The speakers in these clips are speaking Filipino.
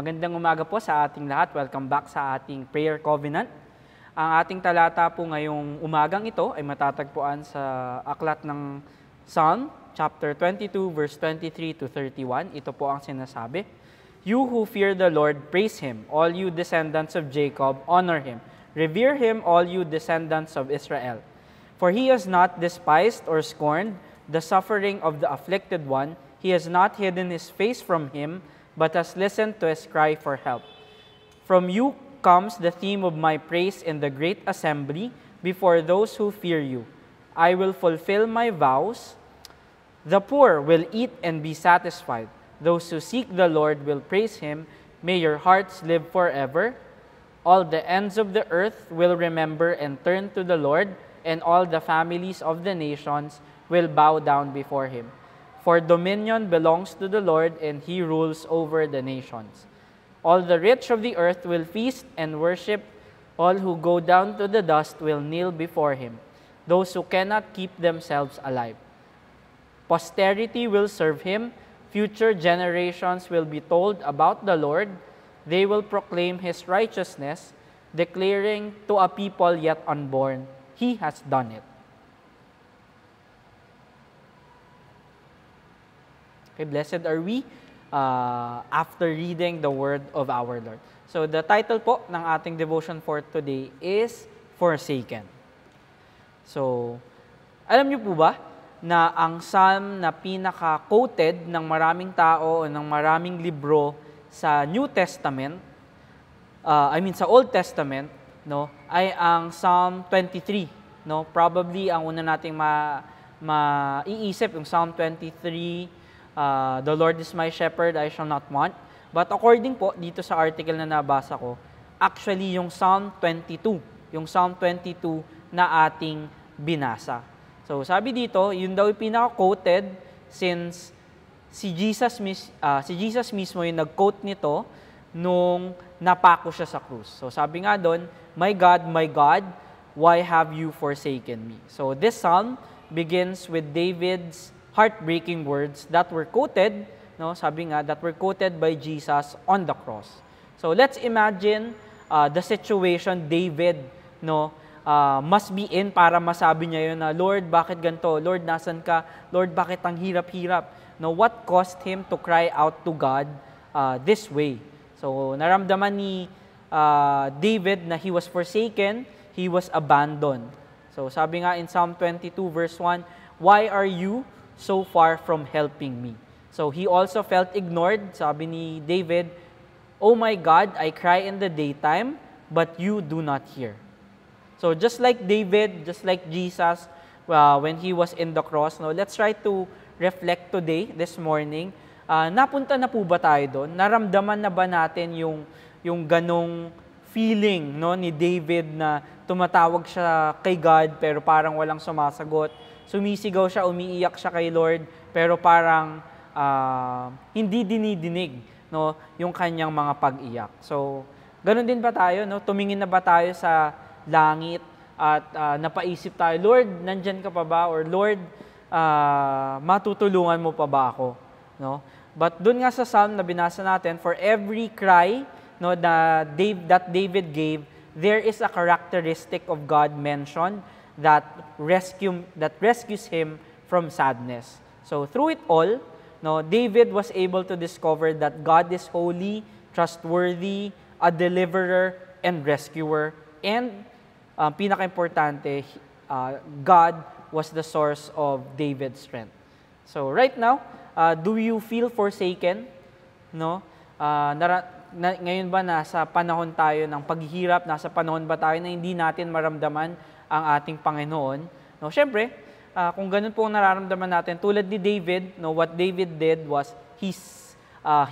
Magandang umaga po sa ating lahat. Welcome back sa ating Prayer Covenant. Ang ating talata po ngayong umagang ito ay matatagpuan sa aklat ng Psalm, chapter 22, verse 23 to 31. Ito po ang sinasabi, "You who fear the Lord, praise Him. All you descendants of Jacob, honor Him. Revere Him, all you descendants of Israel. For He has not despised or scorned the suffering of the afflicted one. He has not hidden His face from him, but has listened to his cry for help. From you comes the theme of my praise in the great assembly before those who fear you. I will fulfill my vows. The poor will eat and be satisfied. Those who seek the Lord will praise Him. May your hearts live forever. All the ends of the earth will remember and turn to the Lord, and all the families of the nations will bow down before Him. For dominion belongs to the Lord, and He rules over the nations. All the rich of the earth will feast and worship. All who go down to the dust will kneel before Him, those who cannot keep themselves alive. Posterity will serve Him. Future generations will be told about the Lord. They will proclaim His righteousness, declaring to a people yet unborn, He has done it. Okay, blessed are we after reading the word of our Lord. So the title po ng ating devotion for today is Forsaken. So, alam niyo po ba na ang psalm na pinaka-quoted ng maraming tao o ng maraming libro sa New Testament, sa Old Testament, no, ay ang Psalm 23, no? Probably ang una nating maiisip yung Psalm 23, the Lord is my shepherd, I shall not want. But according po dito sa article na nabasa ko, actually yung Psalm 22 na ating binasa. So sabi dito, yun daw yung pinaka-quoted since si Jesus mismo yung nag-quote nito nung napako siya sa krus. So sabi nga doon, my God, why have you forsaken me? So this psalm begins with David's heartbreaking words that were quoted, no? Sabi nga, that were quoted by Jesus on the cross. So let's imagine the situation David, no, must be in para masabi niya yun na, Lord, bakit ganito? Lord, nasan ka? Lord, bakit ang hirap-hirap? No, what caused him to cry out to God this way? So, naramdaman ni David na he was forsaken, he was abandoned. So, sabi nga in Psalm 22 verse 1, why are you so far from helping me? So, he also felt ignored. Sabi ni David, oh my God, I cry in the daytime, but you do not hear. So just like David, just like Jesus, when He was in the cross, no, let's try to reflect today, this morning. Napunta na po ba tayo doon? Naramdaman na ba natin yung ganong feeling, no, ni David na tumatawag siya kay God pero parang walang sumasagot. Sumisigaw siya, umiiyak siya kay Lord pero parang hindi dinidinig, no, yung kanyang mga pag-iyak. So, ganun din ba tayo, no? Tumingin na ba tayo sa langit at napaisip tayo, Lord, nandyan ka pa ba? Or Lord, matutulungan mo pa ba ako? No? But dun nga sa psalm na binasa natin, for every cry, no, that David gave, there is a characteristic of God mentioned that rescues him from sadness. So through it all, no, David was able to discover that God is holy, trustworthy, a deliverer and rescuer, and pinaka-importante, God was the source of David's strength. So right now, do you feel forsaken? No? Ngayon ba nasa panahon tayo ng paghihirap? Nasa panahon ba tayo na hindi natin maramdaman ang ating Panginoon? No, syempre, kung ganun po ang nararamdaman natin, tulad ni David, no, what David did was he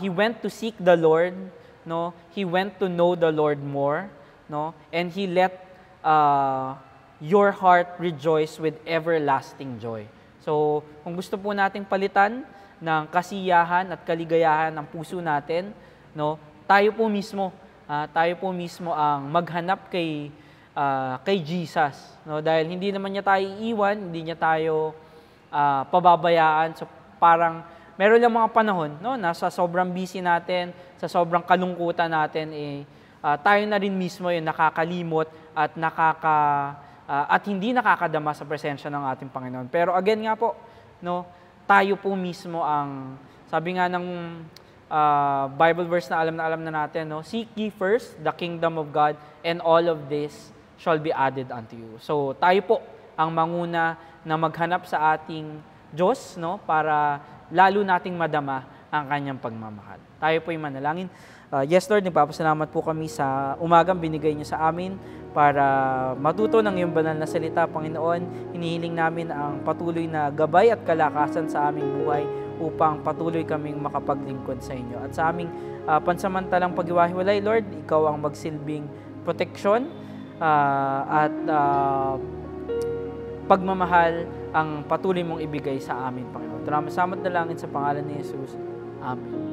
went to seek the Lord, no? He went to know the Lord more, no? And he let your heart rejoice with everlasting joy. So, kung gusto po nating palitan ng kasiyahan at kaligayahan ng puso natin, no, tayo po mismo ang maghanap kay Jesus, no, dahil hindi naman niya tayo iiwan, hindi niya tayo pababayaan. So, parang meron lang mga panahon, no, nasa sobrang busy natin, sa sobrang kalungkutan natin, tayo na rin mismo yung nakakalimot at at hindi nakakadama sa presensya ng ating Panginoon. Pero again nga po, no, tayo po mismo ang, sabi nga ng Bible verse na alam na natin, no, seek ye first the kingdom of God and all of this shall be added unto you. So tayo po ang manguna na maghanap sa ating Diyos, no, para lalo nating madama ang kanyang pagmamahal. Tayo po yung manalangin. Yes, Lord, nagpapasalamat po kami sa umagang binigay niyo sa amin para matuto ng iyong banal na salita, Panginoon. Hinihiling namin ang patuloy na gabay at kalakasan sa aming buhay upang patuloy kaming makapaglingkod sa inyo. At sa aming pansamantalang paghiwa-hiwalay, Lord, ikaw ang magsilbing proteksyon at pagmamahal ang patuloy mong ibigay sa amin, Panginoon. Salamat na langit sa pangalan ni Jesus. Amen.